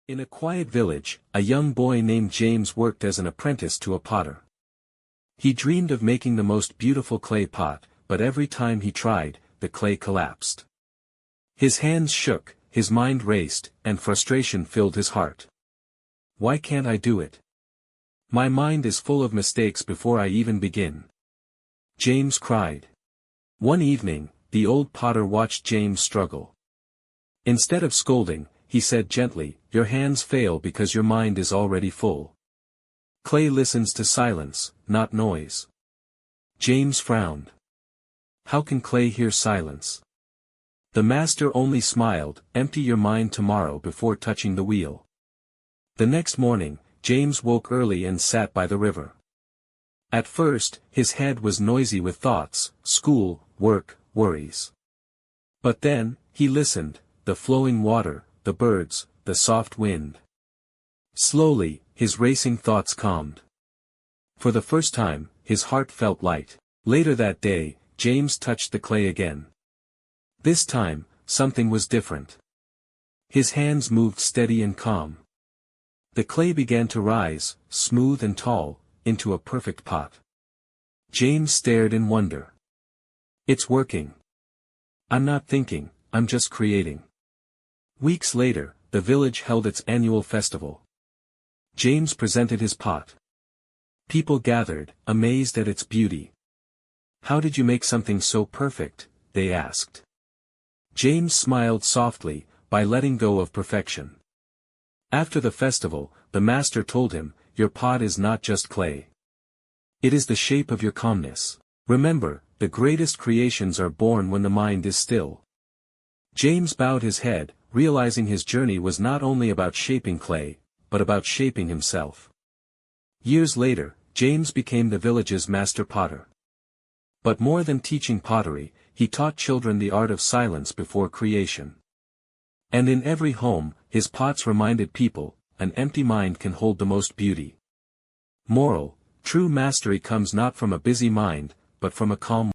In a quiet village, a young boy named James worked as an apprentice to a potter. He dreamed of making the most beautiful clay pot, but every time he tried, the clay collapsed. His hands shook, his mind raced, and frustration filled his heart. Why can't I do it? My mind is full of mistakes before I even begin. James cried. One evening, the old potter watched James struggle. Instead of scolding, he said gently, "Your hands fail because your mind is already full. Clay listens to silence, not noise." James frowned. How can clay hear silence? The master only smiled, "Empty your mind tomorrow before touching the wheel." The next morning, James woke early and sat by the river. At first, his head was noisy with thoughts, school, work, worries. But then, he listened, the flowing water, the birds, the soft wind. Slowly, his racing thoughts calmed. For the first time, his heart felt light. Later that day, James touched the clay again. This time, something was different. His hands moved steady and calm. The clay began to rise, smooth and tall, into a perfect pot. James stared in wonder. It's working. I'm not thinking, I'm just creating. Weeks later, the village held its annual festival. James presented his pot. People gathered, amazed at its beauty. "How did you make something so perfect?" they asked. James smiled softly, "By letting go of perfection." After the festival, the master told him, "Your pot is not just clay. It is the shape of your calmness. Remember, the greatest creations are born when the mind is still." James bowed his head, realizing his journey was not only about shaping clay, but about shaping himself. Years later, James became the village's master potter. But more than teaching pottery, he taught children the art of silence before creation. And in every home, his pots reminded people, an empty mind can hold the most beauty. Moral: true mastery comes not from a busy mind, but from a calm